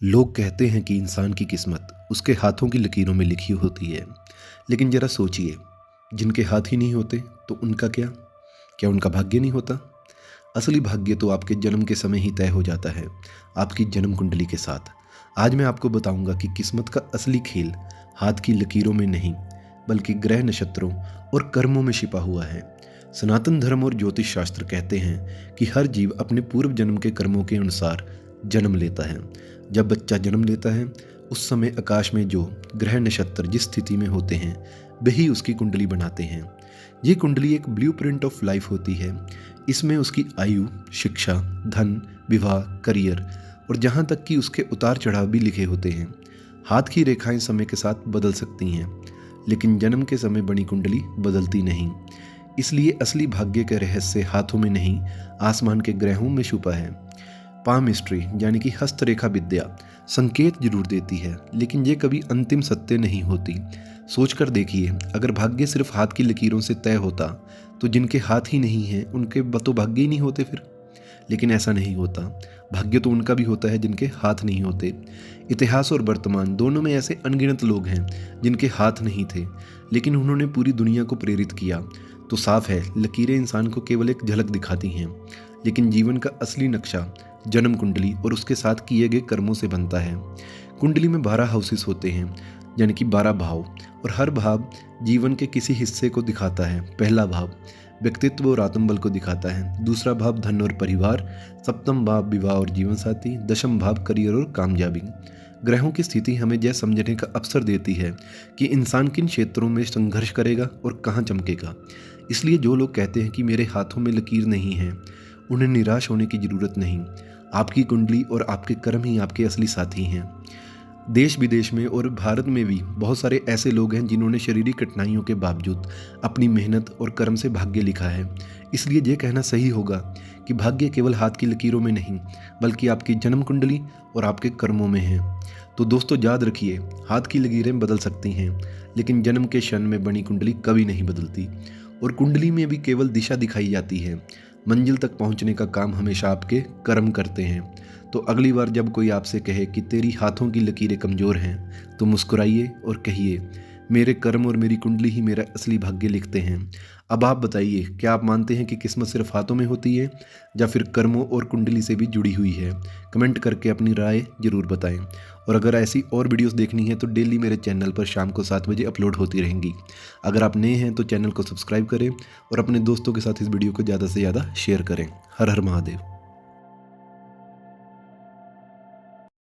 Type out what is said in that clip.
लोग कहते हैं कि इंसान की किस्मत उसके हाथों की लकीरों में लिखी होती है। लेकिन ज़रा सोचिए, जिनके हाथ ही नहीं होते तो उनका क्या? क्या उनका भाग्य नहीं होता? असली भाग्य तो आपके जन्म के समय ही तय हो जाता है, आपकी जन्म कुंडली के साथ। आज मैं आपको बताऊंगा कि किस्मत का असली खेल हाथ की लकीरों में नहीं, बल्कि ग्रह नक्षत्रों और कर्मों में छिपा हुआ है। सनातन धर्म और ज्योतिष शास्त्र कहते हैं कि हर जीव अपने पूर्व जन्म के कर्मों के अनुसार जन्म लेता है। जब बच्चा जन्म लेता है, उस समय आकाश में जो ग्रह नक्षत्र जिस स्थिति में होते हैं, वही उसकी कुंडली बनाते हैं। ये कुंडली एक ब्लूप्रिंट ऑफ लाइफ होती है। इसमें उसकी आयु, शिक्षा, धन, विवाह, करियर और जहाँ तक कि उसके उतार चढ़ाव भी लिखे होते हैं। हाथ की रेखाएं समय के साथ बदल सकती हैं, लेकिन जन्म के समय बनी कुंडली बदलती नहीं। इसलिए असली भाग्य के रहस्य हाथों में नहीं, आसमान के ग्रहों में छुपा है। पामिस्ट्री यानी कि हस्तरेखा विद्या संकेत जरूर देती है, लेकिन ये कभी अंतिम सत्य नहीं होती। सोचकर देखिए, अगर भाग्य सिर्फ हाथ की लकीरों से तय होता तो जिनके हाथ ही नहीं हैं उनके तो भाग्य ही नहीं होते फिर। लेकिन ऐसा नहीं होता। भाग्य तो उनका भी होता है जिनके हाथ नहीं होते। इतिहास और वर्तमान दोनों में ऐसे अनगिनत लोग हैं जिनके हाथ नहीं थे, लेकिन उन्होंने पूरी दुनिया को प्रेरित किया। तो साफ है, लकीरें इंसान को केवल एक झलक दिखाती हैं, लेकिन जीवन का असली नक्शा जन्म कुंडली और उसके साथ किए गए कर्मों से बनता है। कुंडली में 12 हाउसेस होते हैं, यानी कि 12 भाव, और हर भाव जीवन के किसी हिस्से को दिखाता है। पहला भाव व्यक्तित्व और आत्मबल को दिखाता है, दूसरा भाव धन और परिवार, सप्तम भाव विवाह और जीवन साथी, दशम भाव करियर और कामयाबी। ग्रहों की स्थिति हमें यह समझने का अवसर देती है कि इंसान किन क्षेत्रों में संघर्ष करेगा और कहाँ चमकेगा। इसलिए जो लोग कहते हैं कि मेरे हाथों में लकीर नहीं है, उन्हें निराश होने की ज़रूरत नहीं। आपकी कुंडली और आपके कर्म ही आपके असली साथी हैं। देश विदेश में और भारत में भी बहुत सारे ऐसे लोग हैं जिन्होंने शारीरिक कठिनाइयों के बावजूद अपनी मेहनत और कर्म से भाग्य लिखा है। इसलिए ये कहना सही होगा कि भाग्य केवल हाथ की लकीरों में नहीं, बल्कि आपकी जन्म कुंडली और आपके कर्मों में है। तो दोस्तों, याद रखिए, हाथ की लकीरें बदल सकती हैं, लेकिन जन्म के क्षण में बनी कुंडली कभी नहीं बदलती। और कुंडली में भी केवल दिशा दिखाई जाती है, मंजिल तक पहुंचने का काम हमेशा आपके कर्म करते हैं। तो अगली बार जब कोई आपसे कहे कि तेरी हाथों की लकीरें कमज़ोर हैं, तो मुस्कुराइए और कहिए, मेरे कर्म और मेरी कुंडली ही मेरा असली भाग्य लिखते हैं। अब आप बताइए, क्या आप मानते हैं कि किस्मत सिर्फ हाथों में होती है, या फिर कर्मों और कुंडली से भी जुड़ी हुई है? कमेंट करके अपनी राय ज़रूर बताएं। और अगर ऐसी और वीडियोस देखनी है तो डेली मेरे चैनल पर शाम को 7 बजे अपलोड होती रहेंगी। अगर आप नए हैं तो चैनल को सब्सक्राइब करें और अपने दोस्तों के साथ इस वीडियो को ज़्यादा से ज़्यादा शेयर करें। हर हर महादेव।